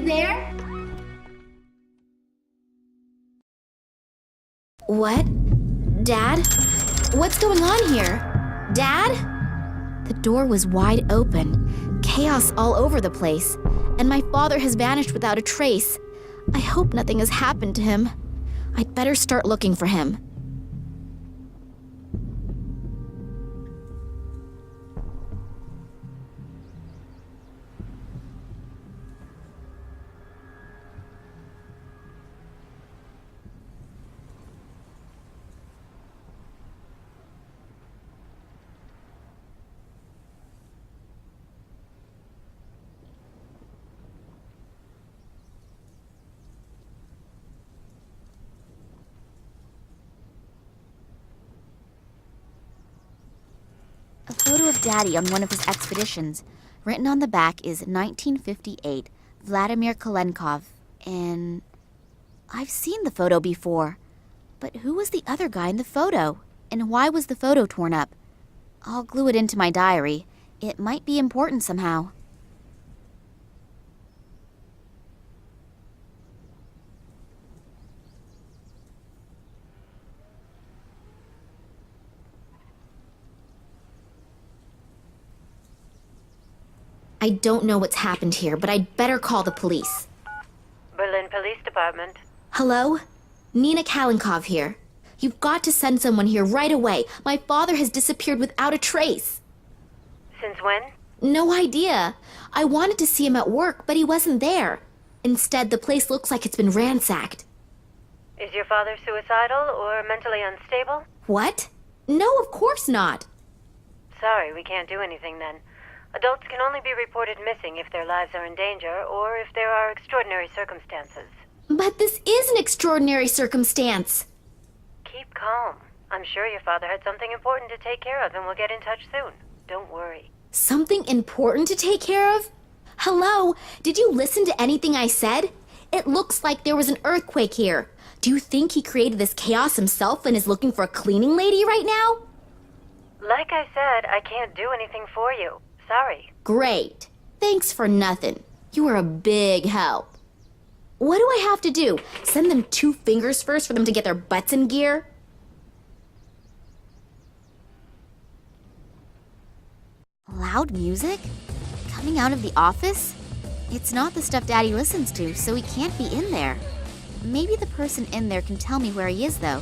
there? What? Dad? What's going on here? Dad? The door was wide open, chaos all over the place, and my father has vanished without a trace. I hope nothing has happened to him. I'd better start looking for him. A photo of Daddy on one of his expeditions. Written on the back is 1958, Vladimir Kolenkov, and I've seen the photo before. But who was the other guy in the photo? And why was the photo torn up? I'll glue it into my diary. It might be important somehow. I don't know what's happened here, but I'd better call the police. Berlin Police Department. Hello? Nina Kalenkov here. You've got to send someone here right away. My father has disappeared without a trace. Since when? No idea. I wanted to see him at work, but he wasn't there. Instead, the place looks like it's been ransacked. Is your father suicidal or mentally unstable? What? No, of course not. Sorry, we can't do anything then. Adults can only be reported missing if their lives are in danger or if there are extraordinary circumstances. But this is an extraordinary circumstance. Keep calm. I'm sure your father had something important to take care of and will get in touch soon. Don't worry. Something important to take care of? Hello? Did you listen to anything I said? It looks like there was an earthquake here. Do you think he created this chaos himself and is looking for a cleaning lady right now? Like I said, I can't do anything for you. Sorry. Great. Thanks for nothing. You are a big help. What do I have to do? Send them 2 fingers first for them to get their butts in gear? Loud music? Coming out of the office? It's not the stuff Daddy listens to, so he can't be in there. Maybe the person in there can tell me where he is, though.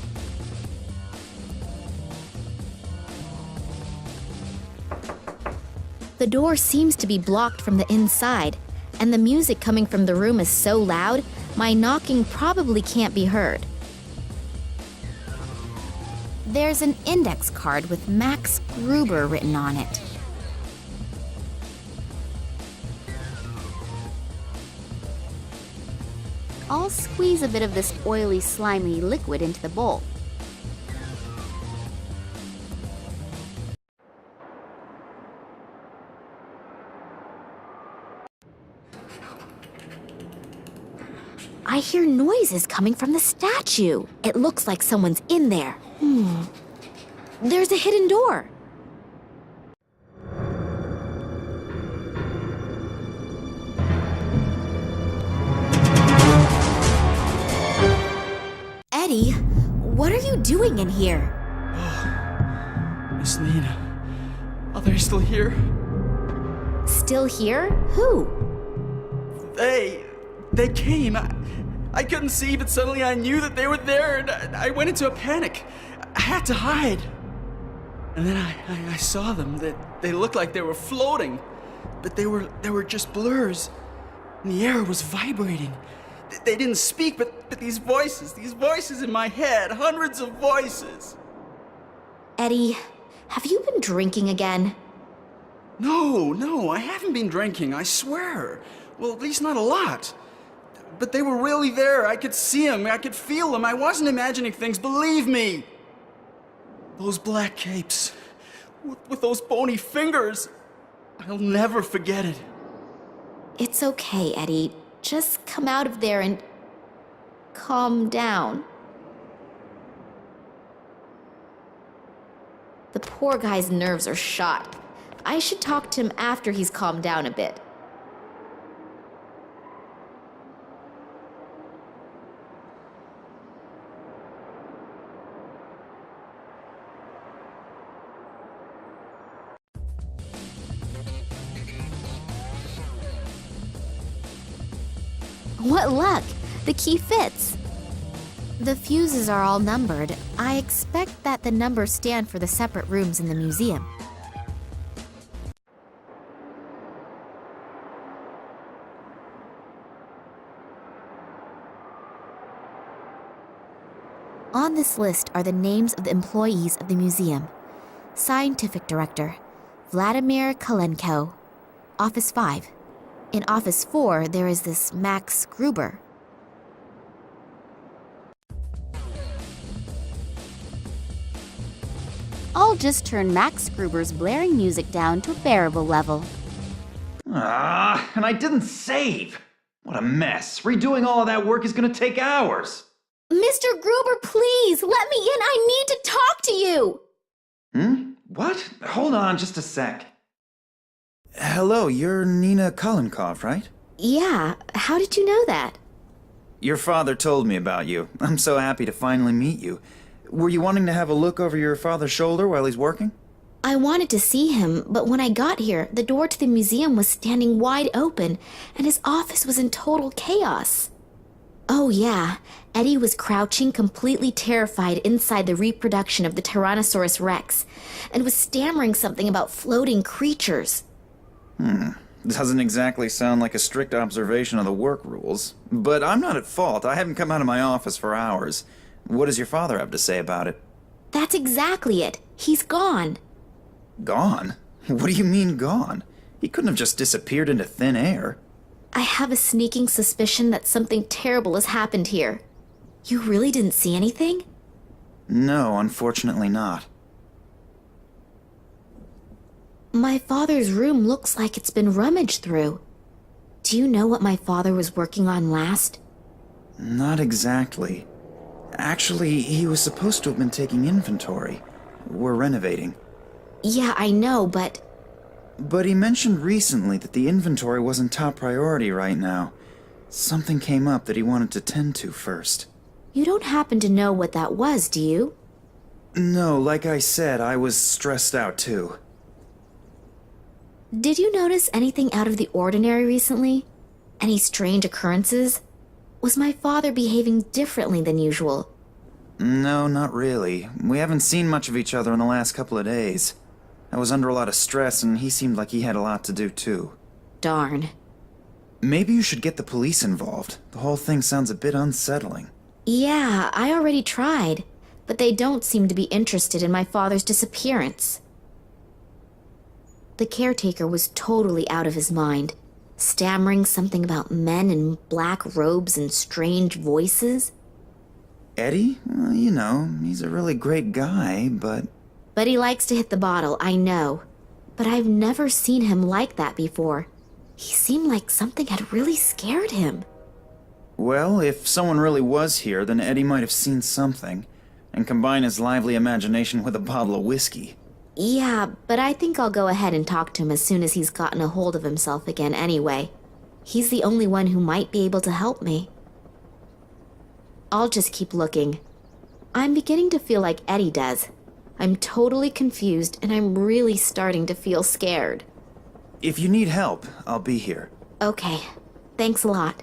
The door seems to be blocked from the inside, and the music coming from the room is so loud, my knocking probably can't be heard. There's an index card with Max Gruber written on it. I'll squeeze a bit of this oily, slimy liquid into the bowl. I hear noises coming from the statue. It looks like someone's in there. There's a hidden door. Eddie, what are you doing in here? Oh, Miss Nina. Are they still here? Still here? Who? They came. I couldn't see, but suddenly I knew that they were there, and I went into a panic. I had to hide. And then I saw them. They looked like they were floating, but they were just blurs. And the air was vibrating. They didn't speak, but these voices in my head, hundreds of voices. Eddie, have you been drinking again? No, I haven't been drinking, I swear. Well, at least not a lot. But they were really there. I could see them. I could feel them. I wasn't imagining things, believe me. Those black capes, with those bony fingers. I'll never forget it. It's okay, Eddie. Just come out of there and calm down. The poor guy's nerves are shot. I should talk to him after he's calmed down a bit. What luck! The key fits. The fuses are all numbered. I expect that the numbers stand for the separate rooms in the museum. On this list are the names of the employees of the museum. Scientific Director, Vladimir Kalenko. Office 5. In Office 4, there is this Max Gruber. I'll just turn Max Gruber's blaring music down to a bearable level. And I didn't save! What a mess. Redoing all of that work is gonna take hours. Mr. Gruber, please, let me in. I need to talk to you. What? Hold on just a sec. Hello, you're Nina Kolenkov, right? Yeah, how did you know that? Your father told me about you. I'm so happy to finally meet you. Were you wanting to have a look over your father's shoulder while he's working? I wanted to see him, but when I got here, the door to the museum was standing wide open, and his office was in total chaos. Oh yeah, Eddie was crouching completely terrified inside the reproduction of the Tyrannosaurus Rex, and was stammering something about floating creatures. Doesn't exactly sound like a strict observation of the work rules. But I'm not at fault. I haven't come out of my office for hours. What does your father have to say about it? That's exactly it. He's gone. Gone? What do you mean gone? He couldn't have just disappeared into thin air. I have a sneaking suspicion that something terrible has happened here. You really didn't see anything? No, unfortunately not. My father's room looks like it's been rummaged through. Do you know what my father was working on last? Not exactly. Actually, he was supposed to have been taking inventory. We're renovating. Yeah, I know, but But he mentioned recently that the inventory wasn't top priority right now. Something came up that he wanted to tend to first. you don't happen to know what that was, do you? No, like I said, I was stressed out too. Did you notice anything out of the ordinary recently? Any strange occurrences? Was my father behaving differently than usual? No, not really. We haven't seen much of each other in the last couple of days. I was under a lot of stress, and he seemed like he had a lot to do too. Darn. Maybe you should get the police involved. The whole thing sounds a bit unsettling. Yeah, I already tried, but they don't seem to be interested in my father's disappearance. The caretaker was totally out of his mind, stammering something about men in black robes and strange voices. Eddie? You know, he's a really great guy, but... But he likes to hit the bottle, I know. But I've never seen him like that before. He seemed like something had really scared him. Well, if someone really was here, then Eddie might have seen something, and combine his lively imagination with a bottle of whiskey. Yeah, but I think I'll go ahead and talk to him as soon as he's gotten a hold of himself again anyway. He's the only one who might be able to help me. I'll just keep looking. I'm beginning to feel like Eddie does. I'm totally confused, and I'm really starting to feel scared. If you need help, I'll be here. Okay, thanks a lot.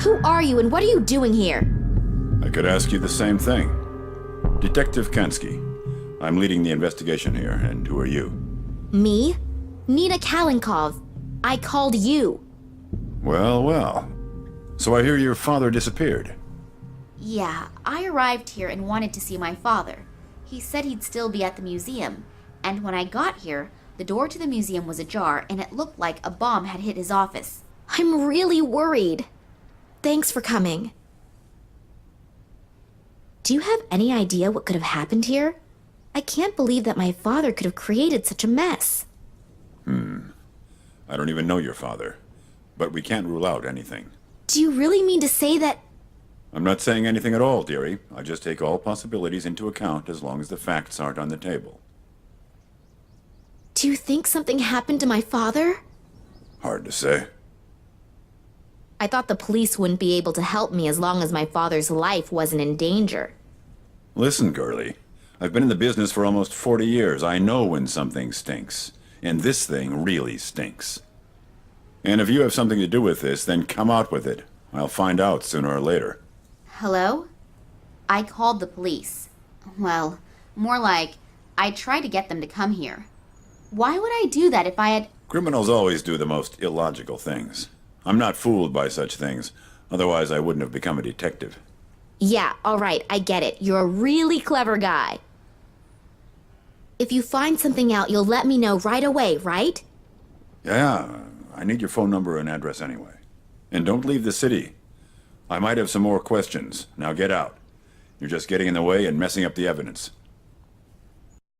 Who are you and what are you doing here? I could ask you the same thing. Detective Kansky. I'm leading the investigation here, and who are you? Me? Nina Kalenkov. I called you. Well, well. So I hear your father disappeared. Yeah, I arrived here and wanted to see my father. He said he'd still be at the museum, and when I got here, the door to the museum was ajar and it looked like a bomb had hit his office. I'm really worried. Thanks for coming. Do you have any idea what could have happened here? I can't believe that my father could have created such a mess. I don't even know your father, but we can't rule out anything. Do you really mean to say that... I'm not saying anything at all, dearie. I just take all possibilities into account as long as the facts aren't on the table. Do you think something happened to my father? Hard to say. I thought the police wouldn't be able to help me as long as my father's life wasn't in danger. Listen, girlie. I've been in the business for almost 40 years. I know when something stinks. And this thing really stinks. And if you have something to do with this, then come out with it. I'll find out sooner or later. Hello? I called the police. Well, more like, I tried to get them to come here. Why would I do that if I had... Criminals always do the most illogical things. I'm not fooled by such things. Otherwise, I wouldn't have become a detective. Yeah, all right, I get it. You're a really clever guy. If you find something out, you'll let me know right away, right? Yeah, I need your phone number and address anyway. And don't leave the city. I might have some more questions. Now get out. You're just getting in the way and messing up the evidence.